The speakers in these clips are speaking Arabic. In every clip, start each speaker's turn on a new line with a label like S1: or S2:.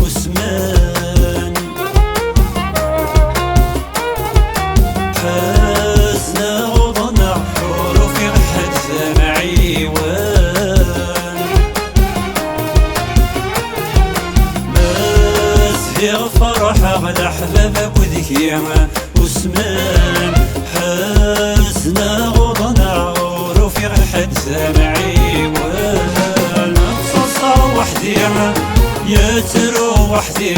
S1: وسمان حزنا غضنا حروف يغحد سمعي يا فرح على حبابك وذكيا وسمان حزنا غضنا عروف يغحد سمعي نقصصا وحدي يا ترو وحدي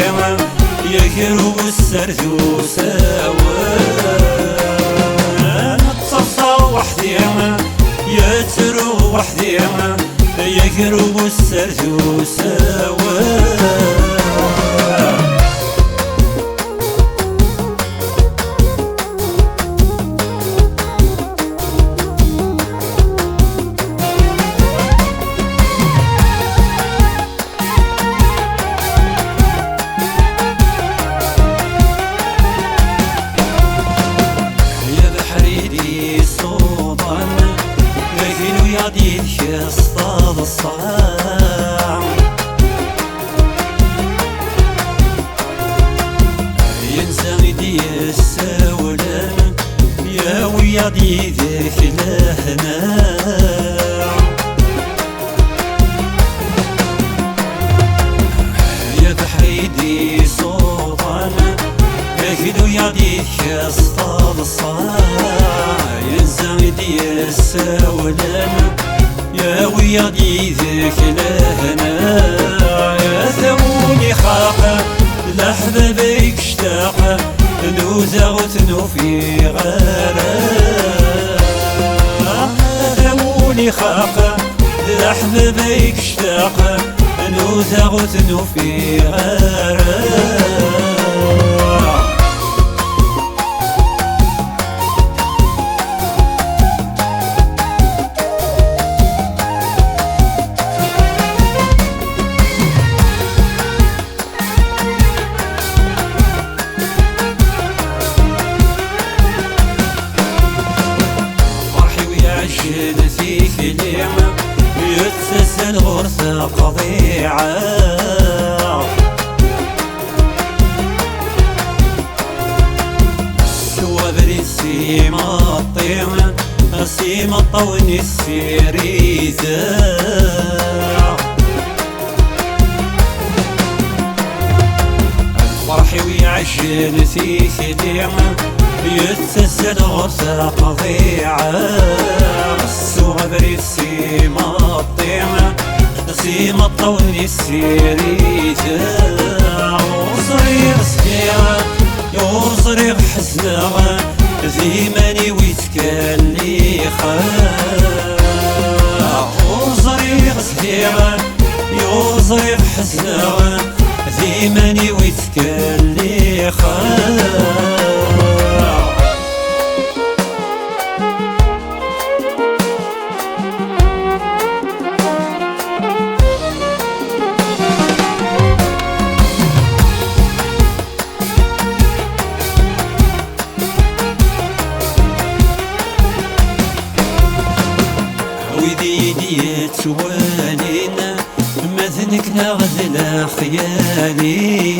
S1: يا كرو السرد سوان نقصصا وحدي يا ترو وحدي يا كرو السرد سوان يديك اصطاد الصام ينسى يدي السولان يا ويدي ذيك لهنا يا بحريدي صوتان يكيدو يديك اصطاد الصام ينسى يدي السولان يا ويدي ذيك لهنا يا ثموني خاق لحبابيك اشتاق نوزغتنو في غرام ثموني خاق لحبابيك اشتاق نوزغتنو في غرام فيك اليوم يتسلسل غرفة قضيعة سوا بريد سيما الطيم سيما الطوني السيريزة الفرح ويعجل فيك اليوم يتسلسل غرفة قضيعة السوغ بريد سيما الطيمة سيما الطوني السيريتة وصريغ سكيرة وصريغ حزنة ذي ماني ويتكالي وصريغ سكيرة وصريغ حزنة ذي ماني ويتكالي ويدي ديت والينا مذنك نغزل خيالي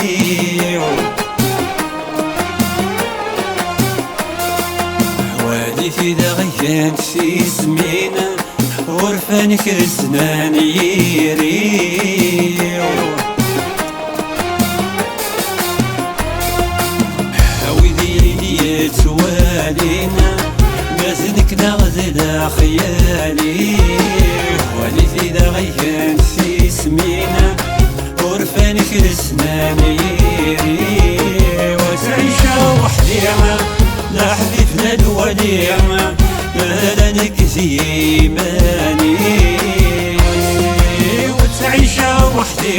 S1: وادي في دغيان في سمينا غرفانك رسنان يري ويدي ديت والينا مازنك نغزل خيالي ولي في دغيان في سمينا غرفانك رسنان يري وتعيش وحدي لا حبيبنا الولي ما لك زيماني وتعيش وحدي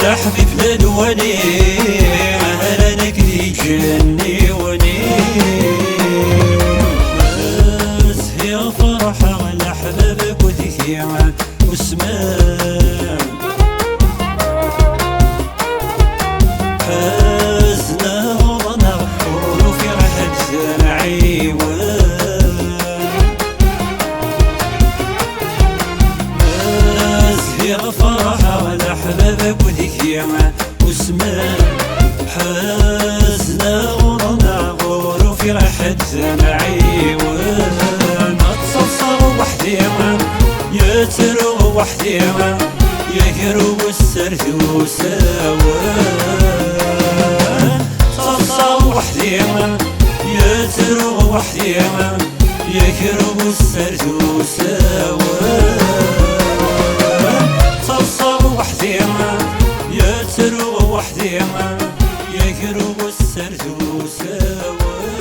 S1: لا حبيبنا الولي ما لك ذي جني وني فرحة على حبابك وذكيا وسمان حزنا غضنا حروف يغحد سمعي فرحة على حبابك وذكيا وديما وسمان حزنا ورنا غور في راحة نعيون تصصر وحديما يترو وحديما يهرو السرد وساوان تصصر وحديما يترو وحديما يهرو السرد وساوان تصصر وحديما يترو وحديما يهرو السرد وساوان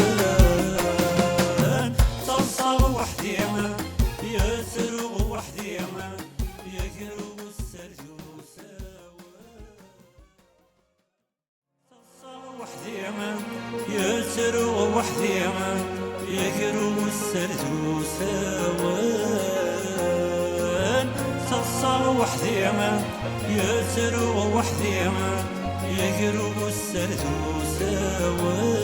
S1: تصصر وحديما يترو وحديما يهرو السرد وساوان وحديما يترو وحديما يهرو السرد وساوان تصصر وحديما يترو وحديما يهرو السرد وساوان